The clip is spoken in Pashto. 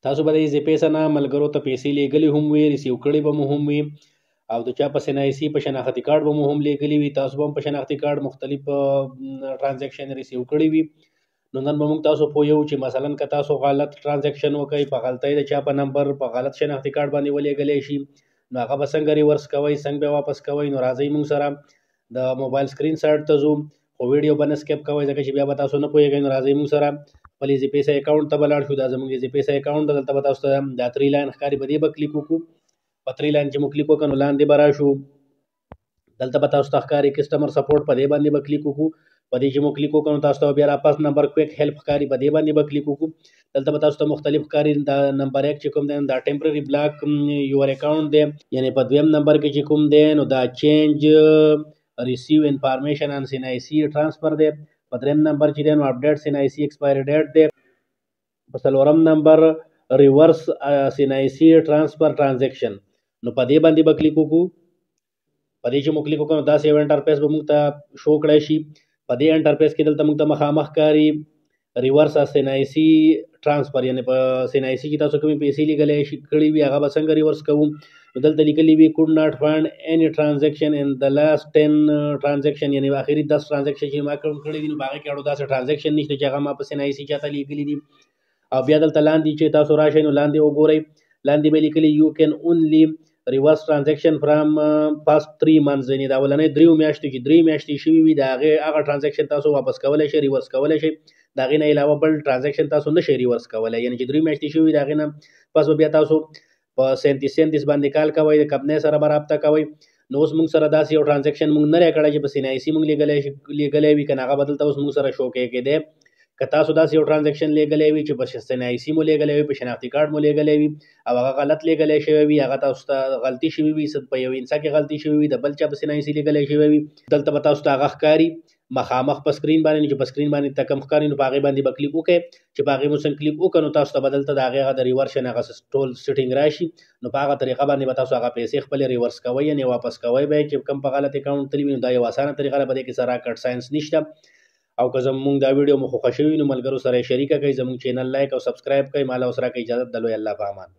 تاسو به د ایزي پیسه نه ملګرو ته پیسې لیږلې هم وي، ریسیو کړې به مو هم وي، او د چا په SNIC په شناختي کارت به مو هم لیږلي وي، تاسو به هم په شناختي کارت مختلف ټرانزیکشن ریسیو کړي وي. نو نن به موږ تاسو پوهیو چې مثلا که تاسو غلط ټرانزیکشن وکړئ، په غلطۍ د چا په نمبر په غلط شناختي کارت باندې ولېږلی شي، نو هغه به څنګه ریورس کوئ، څنګه به واپس کوئ. نو راځئ موږ سره د موبایل سکرین سایډ ته ځو، خو ویډیو به نه سکیپ کوئ ځکه چې بیا به تاسو نه پوهېږئ. نو راځئ موږ سره خپل ایزي پیسه اکاونټ ته به لاړ شو. دا زموږ ایزي پیسه اکاونټ ده، دلته به تاسو ته دا 3 لاین ښکاري، په دې به کلیک وکړو. په 3 لاین چې مو کلیک وکړو نو لاندې به راشو، دلته به تاسو ته ښکاري کسټمر سپورټ، په دې باندې به کلیک وکړو. په دې چې مو کلیک وکړو تاسو ته بیا راپاس نمبر کویک هیلپ ښکاري، په دې باندې به کلیک وکړو. دلته به تاسو ته مختلف ښکاري، دا نمبر 1 چې کوم دی دا ټمپرري بلاک یور اکاونټ دی، یعنی په دویم نمبر کې چې کوم دی نو دا چینج ریسیو انفارمیشن ان SNIC ټرانسفر دی. په دریم نمبر چې دی نو اپډیټ SNIC ایکسپایری ډیټ دی. په څلورم نمبر ریورس SNIC ټرانسفر ټرانزیکشن، نو په دې باندې به کلیک وکړو. په دې چې مو کلیک وکړو داسې یو انټرفیس به موږ ته شو کړی شي. په دې انټرفیس کې دلته موږ ته مخامخ ښکاري ریورس SNIC ټرانسفر، یعنی په SNIC کې تاسو کومې پیسې لیږلی کړي وي هغه به څنګه ریورس کوو. نو دلته لیکلي وي could not find any transaction in the last 10 transaction، یعنی آخري 10 ټرانزیکشن چې ما کړي دي نو په هغې کې اړو داسې ټرانزیکشن نشته چې هغه ما په SNIC چاته لیږلي دي. او بیا دلته لاندې چې تاسو راشئ نو لاندې وګورئ، لاندې به لیکلي you can only reverse transaction from past 3 months، یعنی دا اولنۍ 3 میاشتو چې 3 میاشتې شوي وي د هغه ټرانزیکشن تاسو واپس کولی شئ، ریورس کولی شئ. د هغې نه علاوه بل ټرانزیکشن تاسو نشئ ریورس کولی، یعنی چې 3 میاشتې شوي وي د هغې نه پس به بیا تاسو په 37 باندې کال کوئ، د کمپنۍ سره به رابطه کوئ. نو اوس موږ سره داسې یو ټرانزیکشن موږ نه دی کړی چې په SNIC موږ لیږلی وي، که نه هغه به دلته اوس موږ سره شو کېدی. که تاسو داسې یو ټرانزیکشن لیږلی وي چې په SNIC مو لیږلی وي، په شناختي کارت مو لیږلی وي او هغه غلط لیږلی شوی وي، هغه تاسو ته غلطي شوي وي، په یو انسا کې غلطي شوي وي، د بل چا په SNIC لیږلی شوی وي، دلته به تاسو ته هغه ښکاري مخامخ په سکرین باندې. چې په سکرین باندې ته کوم ښکاري نو په هغې باندې به کلیک وکړئ. چې په هغې مو څنګه کلیک وکړو نو تاسو ته به دلته د هغې د ریورشن هغه ټول سیټینګ راشي. نو په هغه طریقه باندې به تاسو هغه پیسې خپلې ریورس کوئ، یعنې واپس کوئ به چې کوم په غلط اکاونټ تللي وي. نو دا یو اسانه طریقه ده، په دې کې څه راکټ ساینس نشته. او که زموږ دا ویډیو مو خوښه شوي نو ملګرو سره یې شریکه کړئ، زموږ چینل لایک او سبسکرایب کړئ. ماله اوس راکړئ اجازت، د لوی الله په امان.